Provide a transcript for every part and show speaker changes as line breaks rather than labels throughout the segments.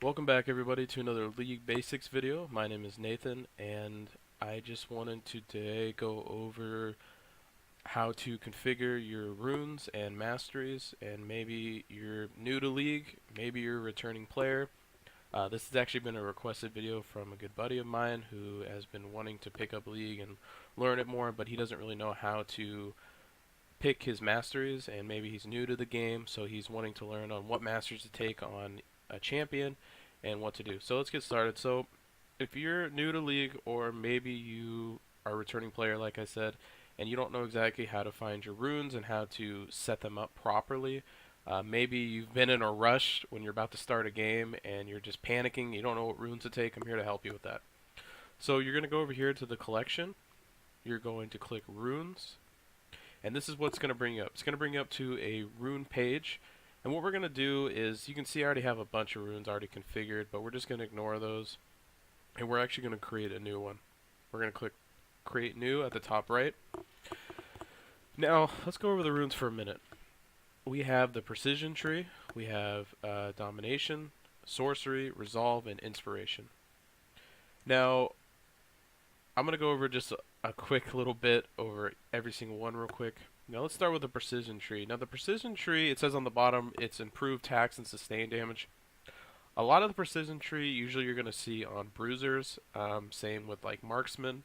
Welcome back everybody to another League Basics video. My name is Nathan and I just wanted to today go over how to configure your runes and masteries, and maybe you're new to League, maybe you're a returning player. This has actually been a requested video from a good buddy of mine who has been wanting to pick up League and learn it more, but he doesn't really know how to pick his masteries, and maybe he's new to the game, so he's wanting to learn on what masters to take on a champion and what to do. So let's get started. So if you're new to League, or maybe you are a returning player like I said, and you don't know exactly how to find your runes and how to set them up properly, maybe you've been in a rush when you're about to start a game and you're just panicking, you don't know what runes to take, I'm here to help you with that. So you're going to go over here to the collection, you're going to click runes, and this is what's going to bring you up. It's going to bring you up to a rune page. And what we're going to do is, you can see I already have a bunch of runes already configured, but we're just going to ignore those. And we're actually going to create a new one. We're going to click create new at the top right. Now, let's go over the runes for a minute. We have the precision tree, we have domination, sorcery, resolve, and inspiration. Now, I'm going to go over just a quick little bit over every single one real quick. Now let's start with the precision tree. Now the precision tree, it says on the bottom, it's improved tax and sustain damage. A lot of the precision tree usually you're going to see on bruisers, same with like marksmen,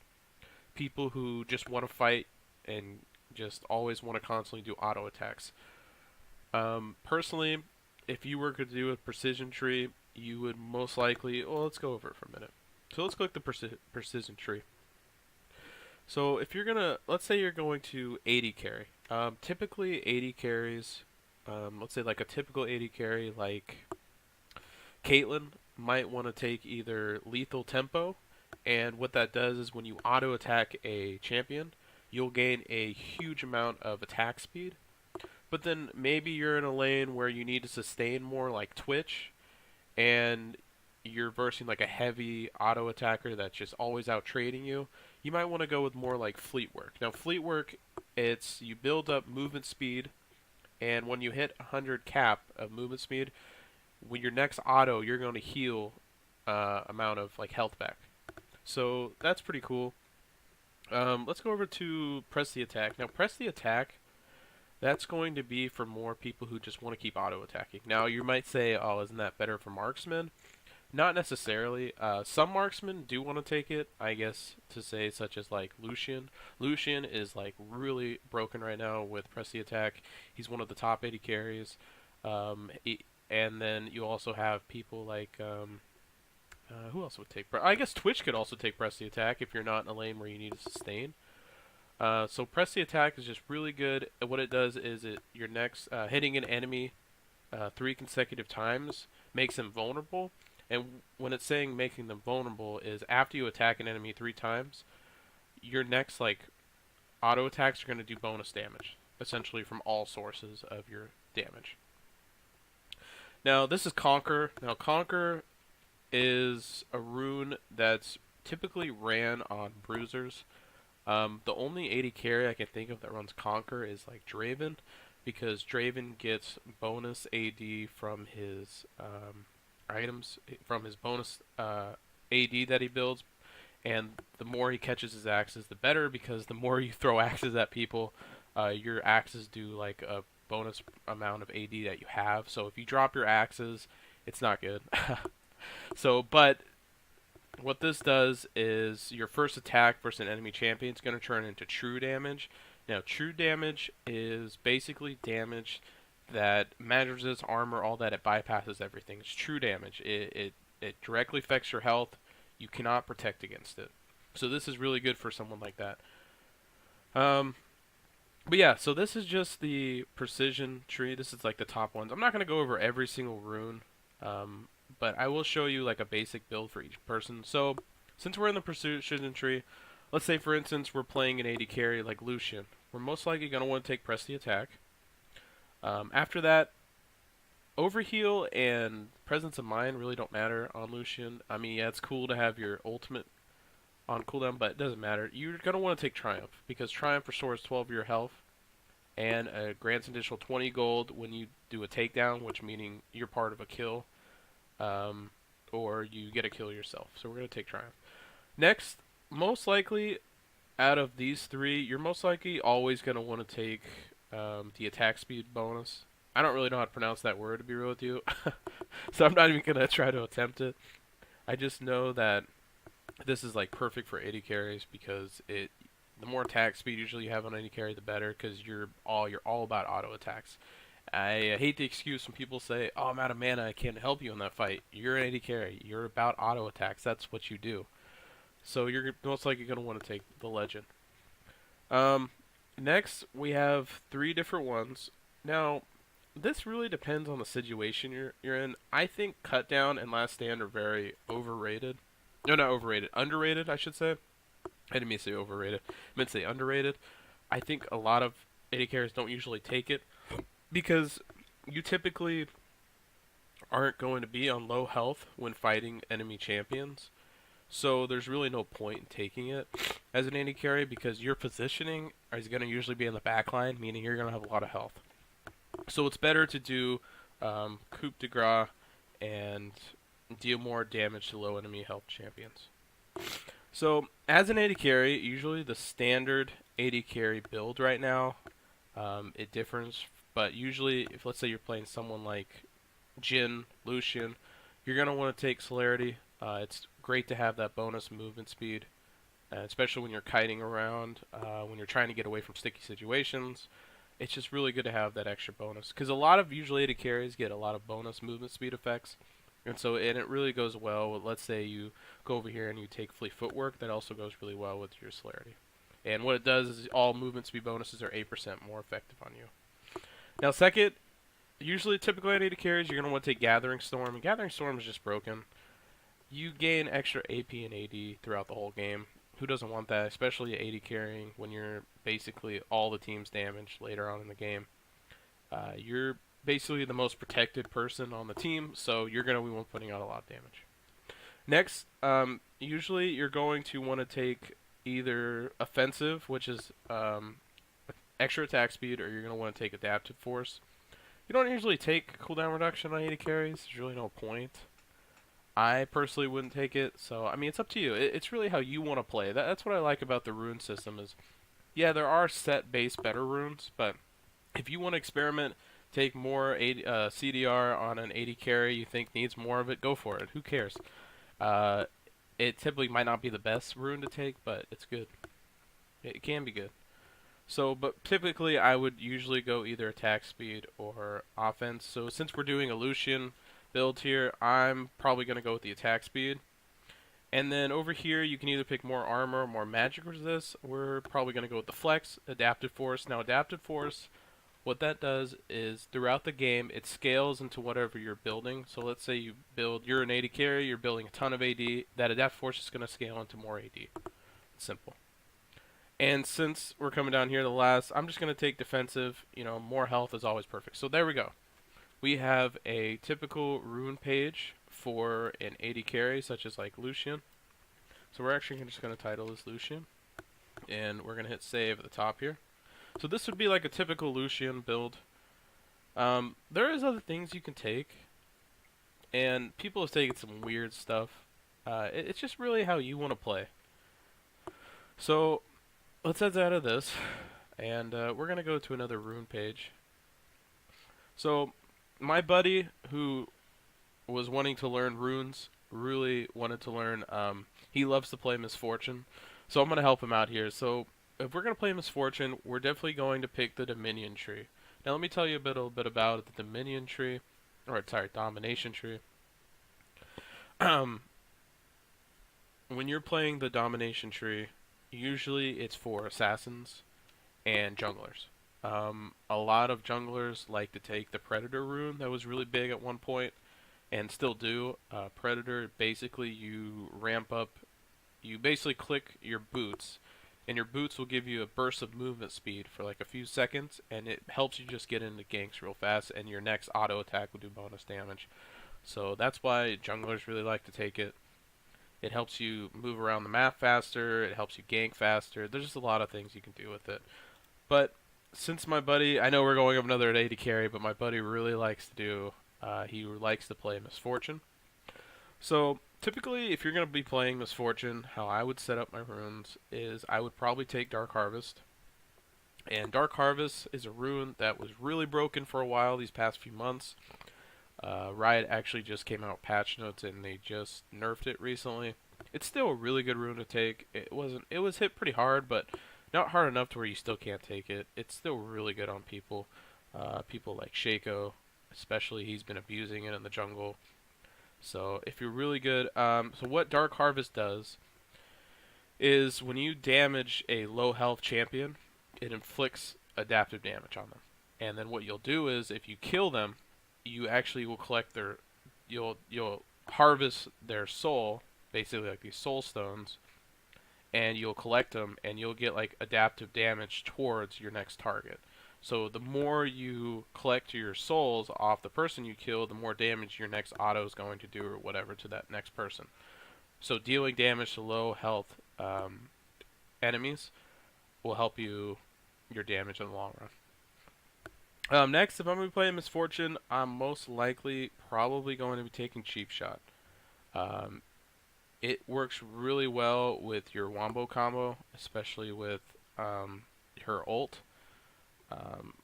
people who just want to fight and just always want to constantly do auto attacks. Personally, if you were to do a precision tree, you would most likely, well, let's go over it for a minute. So let's click the precision tree. So if you're gonna, let's say you're going to 80 carry. Typically 80 carries, let's say like a typical 80 carry like Caitlyn might want to take either lethal tempo, and what that does is when you auto attack a champion, you'll gain a huge amount of attack speed. But then maybe you're in a lane where you need to sustain more like Twitch, and you're versing like a heavy auto attacker that's just always out trading you, you might want to go with more like fleet work. Now fleet work, it's you build up movement speed, and when you hit 100 cap of movement speed, when your next auto, you're going to heal amount of like health back. So that's pretty cool. Let's go over to press the attack. Now press the attack, that's going to be for more people who just want to keep auto attacking. Now you might say, oh, isn't that better for marksmen? Not necessarily. Some marksmen do want to take it, I guess, to say, such as like Lucian. Lucian is like really broken right now with press the attack. He's one of the top 80 carries. And then you also have people like who else would take? I guess Twitch could also take press the attack if you're not in a lane where you need to sustain. So press the attack is just really good. What it does is your next hitting an enemy 3 consecutive times makes them vulnerable. And when it's saying making them vulnerable is after you attack an enemy 3 times, your next like auto attacks are going to do bonus damage, essentially from all sources of your damage. Now this is Conquer. Now Conquer is a rune that's typically ran on bruisers. The only 80 carry I can think of that runs Conquer is like Draven, because Draven gets bonus AD from his items, from his bonus AD that he builds, and the more he catches his axes, the better, because the more you throw axes at people, your axes do like a bonus amount of AD that you have. So if you drop your axes, it's not good. So, but what this does is your first attack versus an enemy champion is going to turn into true damage. Now, true damage is basically damage that manages armor, all that. It bypasses everything. It's true damage. It directly affects your health. You cannot protect against it. So this is really good for someone like that. But yeah, so this is just the precision tree. This is like the top ones. I'm not going to go over every single rune, but I will show you like a basic build for each person. So since we're in the precision tree, let's say for instance we're playing an 80 carry like Lucian. We're most likely going to want to take press the attack. After that, overheal and presence of mind really don't matter on Lucian. I mean, yeah, it's cool to have your ultimate on cooldown, but it doesn't matter. You're going to want to take Triumph, because Triumph restores 12 of your health and grants additional 20 gold when you do a takedown, which meaning you're part of a kill. or you get a kill yourself. So we're going to take Triumph. Next, most likely out of these three, you're most likely always going to want to take the attack speed bonus. I don't really know how to pronounce that word, to be real with you, so I'm not even going to try to attempt it. I just know that this is like perfect for AD carries because the more attack speed usually you have on any carry, the better, because you're all about auto attacks. I hate the excuse when people say, "Oh, I'm out of mana, I can't help you in that fight." You're an AD carry. You're about auto attacks. That's what you do. So you're most likely going to want to take the Legend. Um, Next, we have three different ones. Now, this really depends on the situation you're in. I think Cut Down and Last Stand are very overrated. No, not overrated. Underrated, I should say. I didn't mean to say overrated. I meant to say underrated. I think a lot of AD carries don't usually take it because you typically aren't going to be on low health when fighting enemy champions. So there's really no point in taking it as an AD carry because your positioning is going to usually be in the back line, meaning you're going to have a lot of health. So it's better to do coup de grace and deal more damage to low enemy health champions. So as an AD carry, usually the standard AD carry build right now, it differs, but usually if let's say you're playing someone like Jhin, Lucian, you're going to want to take Celerity. It's great to have that bonus movement speed, especially when you're kiting around, when you're trying to get away from sticky situations. It's just really good to have that extra bonus because a lot of usually AD carries get a lot of bonus movement speed effects, and it really goes well with, let's say you go over here and you take Fleet Footwork, that also goes really well with your Celerity. And what it does is all movement speed bonuses are 8% more effective on you. Now second, usually typically on AD carries you're going to want to take Gathering Storm, and Gathering Storm is just broken. You gain extra AP and AD throughout the whole game. Who doesn't want that, especially AD carrying when you're basically all the team's damage later on in the game. You're basically the most protected person on the team, so you're going to be one putting out a lot of damage. Next, usually you're going to want to take either Offensive, which is extra attack speed, or you're going to want to take Adaptive Force. You don't usually take cooldown reduction on AD carries. There's really no point. I personally wouldn't take it, so I mean it's up to you. It's really how you want to play. That's what I like about the rune system is, yeah, there are set base better runes, but if you want to experiment, take more CDR on an AD carry you think needs more of it, go for it. Who cares? It typically might not be the best rune to take, but it's good. It can be good. So, but typically I would usually go either attack speed or offense. So since we're doing a Lucian build here, I'm probably going to go with the attack speed. And then over here, you can either pick more armor or more magic resist. We're probably going to go with the flex, adaptive force. Now, adaptive force, what that does is throughout the game, it scales into whatever you're building. So let's say you're an AD carry, you're building a ton of AD. That adaptive force is going to scale into more AD. It's simple. And since we're coming down here to the last, I'm just going to take defensive. More health is always perfect. So there we go. We have a typical rune page for an AD carry, such as like Lucian. So we're actually just going to title this Lucian, and we're going to hit save at the top here. So this would be like a typical Lucian build. There is other things you can take, and people have taken some weird stuff. It's just really how you want to play. So let's exit out of this, and we're going to go to another rune page. So my buddy who was wanting to learn runes really wanted to learn, he loves to play Misfortune, so I'm going to help him out here. So if we're going to play Misfortune, we're definitely going to pick the Dominion tree. Now let me tell you a little bit about the Dominion tree, or sorry, Domination tree. When you're playing the Domination tree, usually it's for assassins and junglers. A lot of junglers like to take the Predator rune that was really big at one point, and still do. Predator, basically you ramp up, you basically click your boots, and your boots will give you a burst of movement speed for like a few seconds, and it helps you just get into ganks real fast, and your next auto attack will do bonus damage. So that's why junglers really like to take it. It helps you move around the map faster, it helps you gank faster. There's just a lot of things you can do with it. But since my buddy, I know we're going up another AD carry, but my buddy really likes to do, he likes to play Misfortune. So typically, if you're going to be playing Misfortune, how I would set up my runes is I would probably take Dark Harvest. And Dark Harvest is a rune that was really broken for a while these past few months. Riot actually just came out with patch notes and they just nerfed it recently. It's still a really good rune to take. It was hit pretty hard, but not hard enough to where you still can't take it. It's still really good on people. People like Shaco, especially, he's been abusing it in the jungle. So if you're really good, so what Dark Harvest does is when you damage a low health champion, it inflicts adaptive damage on them. And then what you'll do is if you kill them, you actually will collect their, you'll harvest their soul, basically like these soul stones, and you'll collect them and you'll get like adaptive damage towards your next target. So the more you collect your souls off the person you kill, the more damage your next auto is going to do or whatever to that next person. So dealing damage to low health enemies will help your damage in the long run. Next, if I'm going to be playing Misfortune, I'm most likely probably going to be taking Cheap Shot. Um, it works really well with your Wombo combo, especially with her ult. Um,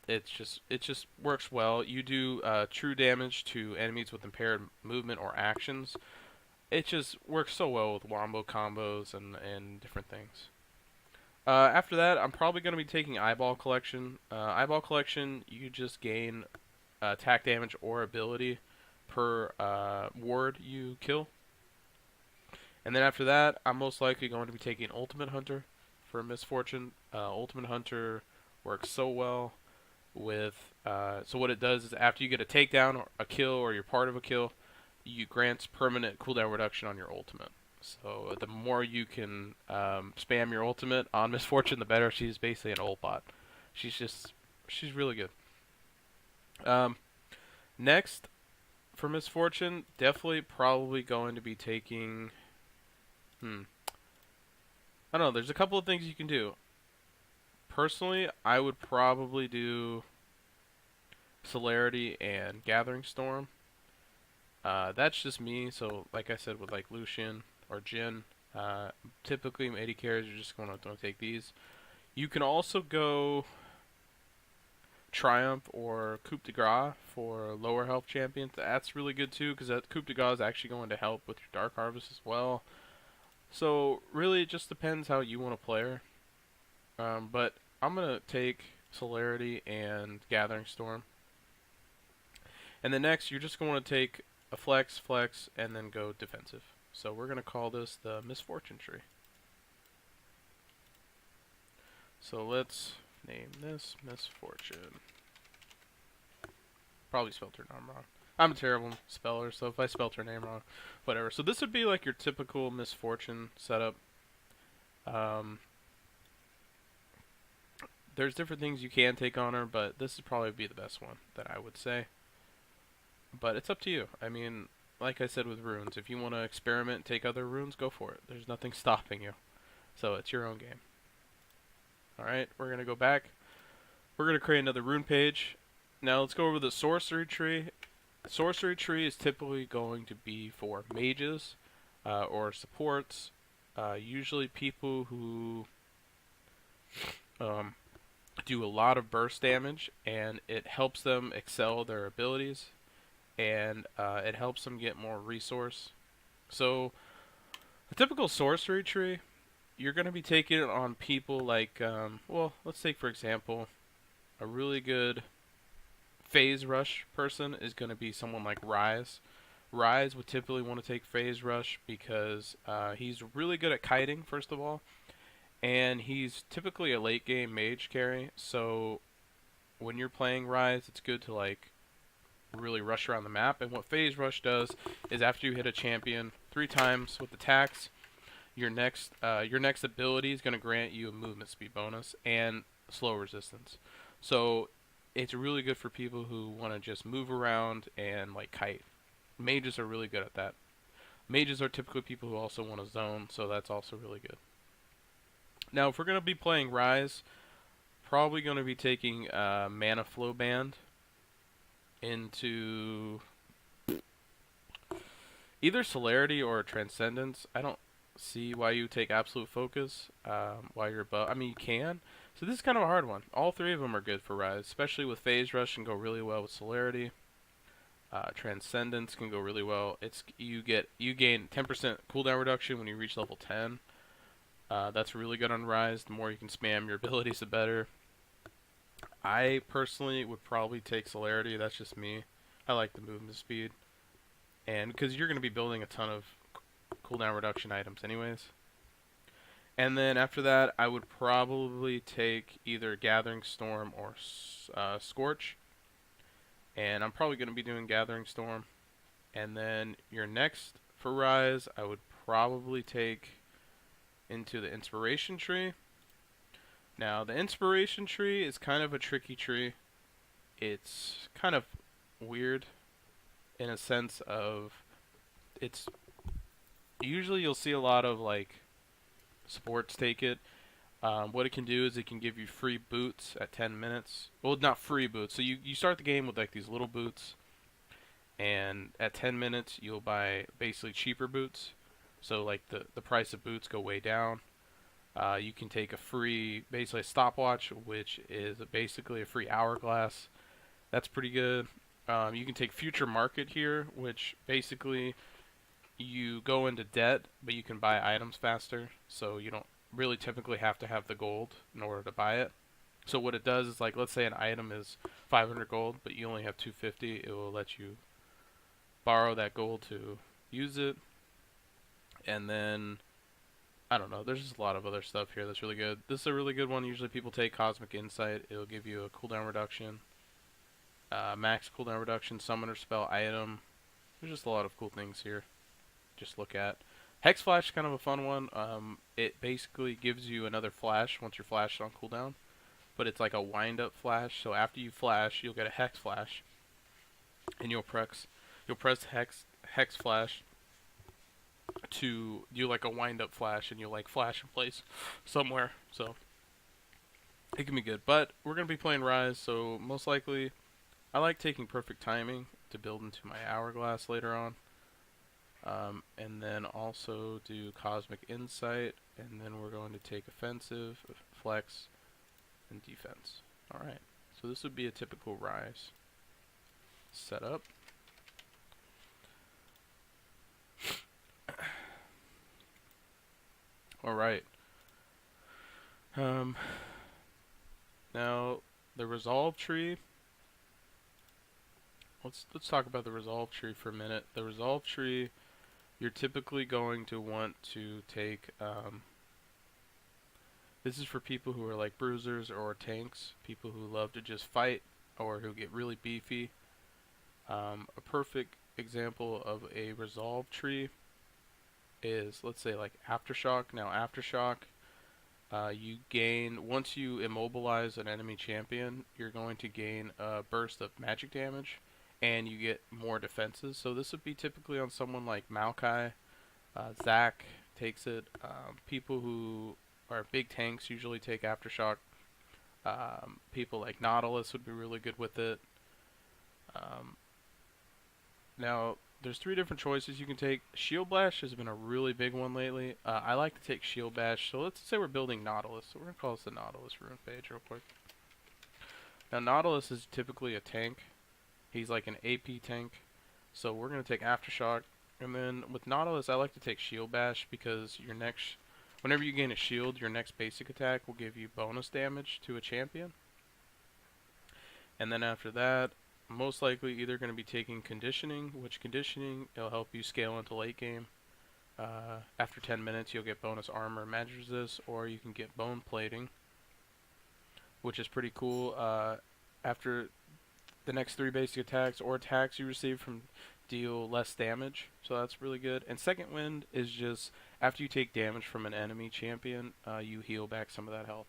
it just works well. You do true damage to enemies with impaired movement or actions. It just works so well with Wombo combos and different things. After that, I'm probably going to be taking Eyeball Collection. Eyeball Collection, you just gain attack damage or ability per ward you kill. And then after that, I'm most likely going to be taking Ultimate Hunter for Misfortune. Ultimate Hunter works so well with... so what it does is after you get a takedown, or a kill, or you're part of a kill, you grants permanent cooldown reduction on your ultimate. So the more you can spam your ultimate on Misfortune, the better. She's basically an ult bot. She's really good. Next, for Misfortune, definitely probably going to be taking... I don't know, there's a couple of things you can do. Personally, I would probably do Celerity and Gathering Storm. That's just me, so like I said with like Lucian or Jhin, typically AD carries are just going to take these. You can also go Triumph or Coup de Grace for lower health champions. That's really good too, because that Coup de Grace is actually going to help with your Dark Harvest as well. So really, it just depends how you want to play her. But I'm gonna take Celerity and Gathering Storm. And then next, you're just going to take a flex, and then go defensive. So we're gonna call this the Misfortune tree. So let's name this Misfortune. Probably spelled her name wrong. I'm a terrible speller, so if I spelled her name wrong, whatever. So this would be like your typical Misfortune setup. There's different things you can take on her, but this would probably be the best one that I would say. But it's up to you. I mean, like I said with runes, if you want to experiment, take other runes, go for it. There's nothing stopping you. So it's your own game. Alright, we're going to go back. We're going to create another rune page. Now let's go over the sorcery tree. The sorcery tree is typically going to be for mages or supports. Usually people who do a lot of burst damage, and it helps them excel their abilities, and it helps them get more resource. So a typical sorcery tree, you're going to be taking it on people like, well, let's take for example, a really good phase rush person is going to be someone like Ryze. Ryze would typically want to take phase rush because he's really good at kiting, first of all, and he's typically a late game mage carry. So when you're playing Ryze, it's good to like really rush around the map. And what phase rush does is after you hit a champion 3 times with attacks, your next ability is going to grant you a movement speed bonus and slow resistance. So it's really good for people who want to just move around and like kite. Mages are really good at that. Mages are typically people who also want to zone, so that's also really good. Now, if we're going to be playing Ryze, probably going to be taking Mana Flow Band into Either Celerity or Transcendence. I don't see why you take Absolute Focus while you're above. I mean, you can. So this is kind of a hard one. All three of them are good for Rise, especially with Phase Rush and go really well with Celerity. Transcendence can go really well. You gain 10% cooldown reduction when you reach level 10. That's really good on Rise. The more you can spam your abilities, the better. I personally would probably take Celerity. That's just me. I like the movement speed, and because you're going to be building a ton of cooldown reduction items anyways. And then after that, I would probably take either Gathering Storm or Scorch. And I'm probably going to be doing Gathering Storm. And then your next for Rise, I would probably take into the Inspiration Tree. Now, the Inspiration Tree is kind of a tricky tree. It's kind of weird in a sense of it's usually you'll see a lot of like sports take it. What it can do is it can give you free boots at 10 minutes. Well, not free boots. So you start the game with like these little boots, and at 10 minutes you'll buy basically cheaper boots. So like the price of boots go way down. You can take a free, basically a stopwatch, which is basically a free hourglass. That's pretty good. You can take Future Market here, which basically you go into debt, but you can buy items faster. So you don't really typically have to have the gold in order to buy it. So what it does is like, let's say an item is 500 gold, but you only have 250. It will let you borrow that gold to use it. And then I don't know. There's just a lot of other stuff here that's really good. This is a really good one. Usually people take Cosmic Insight. It'll give you a cooldown reduction, max cooldown reduction, summoner spell item. There's just a lot of cool things here. Just look at. Hex Flash is kind of a fun one. It basically gives you another flash once you're flashed on cooldown, but it's like a wind-up flash. So after you flash, you'll get a Hex Flash, and you'll press Hex Flash to do like a wind-up flash, and you'll like flash in place somewhere. So it can be good. But we're gonna be playing Rise, so most likely, I like taking Perfect Timing to build into my Hourglass later on. And then also do Cosmic Insight, and then we're going to take Offensive, Flex, and Defense. Alright, so this would be a typical Rise setup. Alright. Now, the Resolve Tree. Let's talk about the Resolve Tree for a minute. The Resolve Tree, you're typically going to want to take, this is for people who are like bruisers or tanks, people who love to just fight or who get really beefy. A perfect example of a Resolve Tree is, let's say, like Aftershock. Now, Aftershock, you gain, once you immobilize an enemy champion, you're going to gain a burst of magic damage, and you get more defenses. So this would be typically on someone like Maokai. Zac takes it. People who are big tanks usually take Aftershock. People like Nautilus would be really good with it. Now, there's 3 different choices you can take. Shield Bash has been a really big one lately. I like to take Shield Bash. So let's say we're building Nautilus. So we're going to call this the Nautilus rune page real quick. Now, Nautilus is typically a tank. He's like an AP tank. So we're going to take Aftershock. And then with Nautilus, I like to take Shield Bash because whenever you gain a shield, your next basic attack will give you bonus damage to a champion. And then after that, most likely either going to be taking Conditioning, which Conditioning, it'll help you scale into late game. After 10 minutes, you'll get bonus armor, magic resist, or you can get Bone Plating, which is pretty cool. After the next 3 basic attacks or attacks you receive from deal less damage, so that's really good. And Second Wind is just after you take damage from an enemy champion, you heal back some of that health.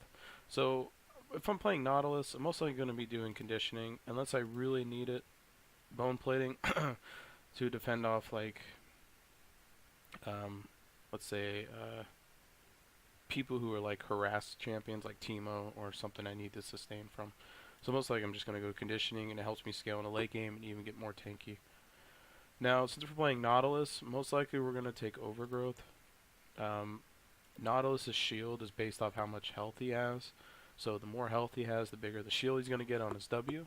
So if I'm playing Nautilus, I'm mostly going to be doing Conditioning unless I really need it. Bone Plating to defend off like let's say people who are like harassed champions like Teemo or something I need to sustain from. So most likely I'm just going to go Conditioning, and it helps me scale in a late game and even get more tanky. Now, since we're playing Nautilus, most likely we're going to take Overgrowth. Um, Nautilus's shield is based off how much health he has. So the more health he has, the bigger the shield he's going to get on his W.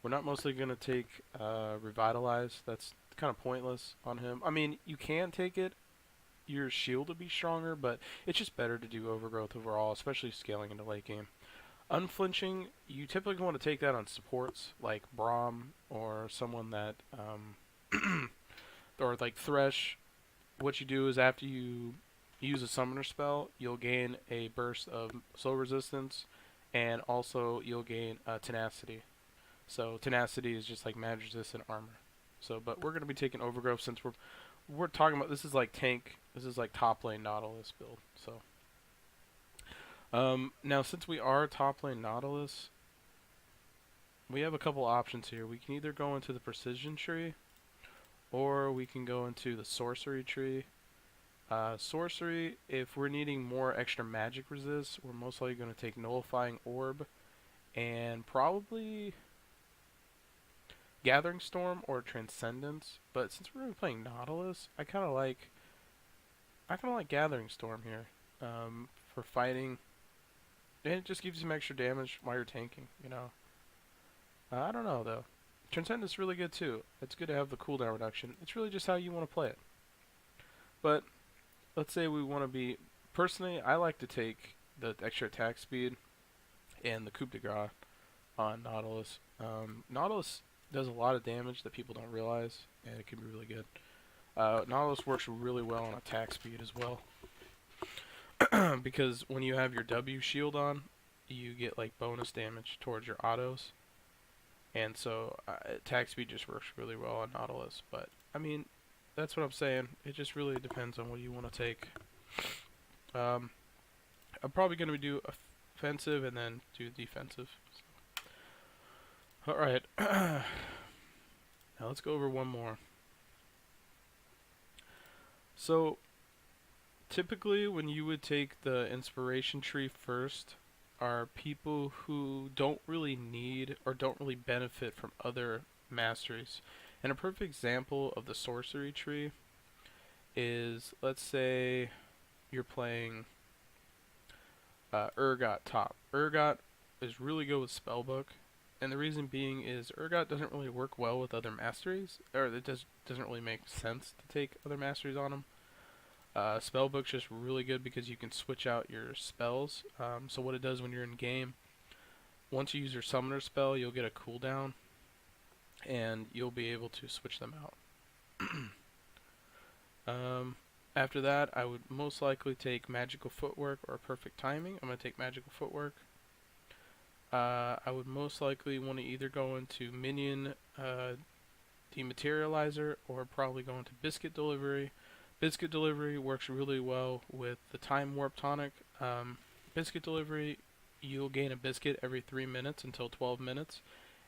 We're not mostly going to take Revitalize. That's kind of pointless on him. I mean, you can take it. Your shield will be stronger, but it's just better to do Overgrowth overall, especially scaling into late game. Unflinching, you typically want to take that on supports like Braum or someone that, or like Thresh. What you do is after you use a summoner spell, you'll gain a burst of soul resistance, and also you'll gain tenacity. So tenacity is just like magic resistant armor. So, but we're gonna be taking Overgrowth since we're talking about this is like tank. This is like top lane Nautilus build. So, now since we are top lane Nautilus, we have a couple options here. We can either go into the precision tree, or we can go into the sorcery tree. Sorcery, if we're needing more extra magic resist, we're most likely going to take Nullifying Orb, and probably Gathering Storm or Transcendence. But since we're going to be playing Nautilus, I kind of like Gathering Storm here for fighting, and it just gives you some extra damage while you're tanking. You know, I don't know though. Transcendence is really good too. It's good to have the cooldown reduction. It's really just how you want to play it. But let's say we want to be. Personally, I like to take the extra attack speed and the coup de grace on Nautilus. Nautilus does a lot of damage that people don't realize, and it can be really good. Nautilus works really well on attack speed as well. Because when you have your W shield on, you get like bonus damage towards your autos. And so attack speed just works really well on Nautilus. But, I mean, that's what I'm saying. It just really depends on what you want to take. I'm probably going to do offensive and then do defensive. Alright. Now let's go over one more. So, typically when you would take the inspiration tree first, are people who don't really need or don't really benefit from other masteries. And a perfect example of the sorcery tree is, let's say you're playing Urgot top. Urgot is really good with Spellbook, and the reason being is Urgot doesn't really work well with other masteries, or it doesn't really make sense to take other masteries on him. Spellbook's just really good because you can switch out your spells. So what it does when you're in game, once you use your summoner spell, you'll get a cooldown, and you'll be able to switch them out. After that, I would most likely take Magical Footwork or Perfect Timing. I'm going to take Magical Footwork. I would most likely want to either go into Minion Dematerializer or probably go into Biscuit Delivery. Biscuit Delivery works really well with the Time Warp Tonic. Biscuit Delivery, you'll gain a biscuit every 3 minutes until 12 minutes,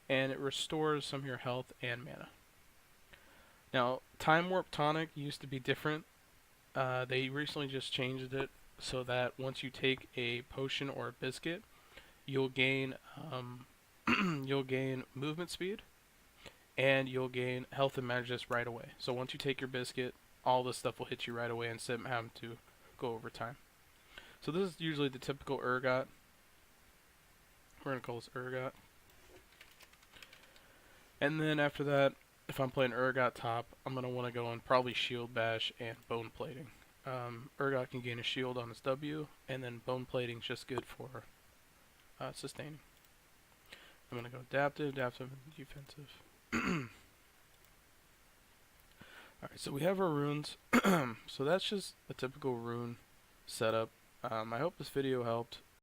and it restores some of your health and mana. Now, Time Warp Tonic used to be different. They recently just changed it so that once you take a potion or a biscuit, you'll gain you'll gain movement speed, and you'll gain health and mana just right away. So once you take your biscuit, all this stuff will hit you right away instead of having to go over time. So this is usually the typical Urgot. We're going to call this Urgot. And then after that, if I'm playing Urgot top, I'm going to want to go in probably Shield Bash and Bone Plating. Urgot can gain a shield on his W, and then Bone Plating is just good for sustaining. I'm going to go adaptive, and defensive. Alright, so we have our runes. So that's just a typical rune setup. I hope this video helped.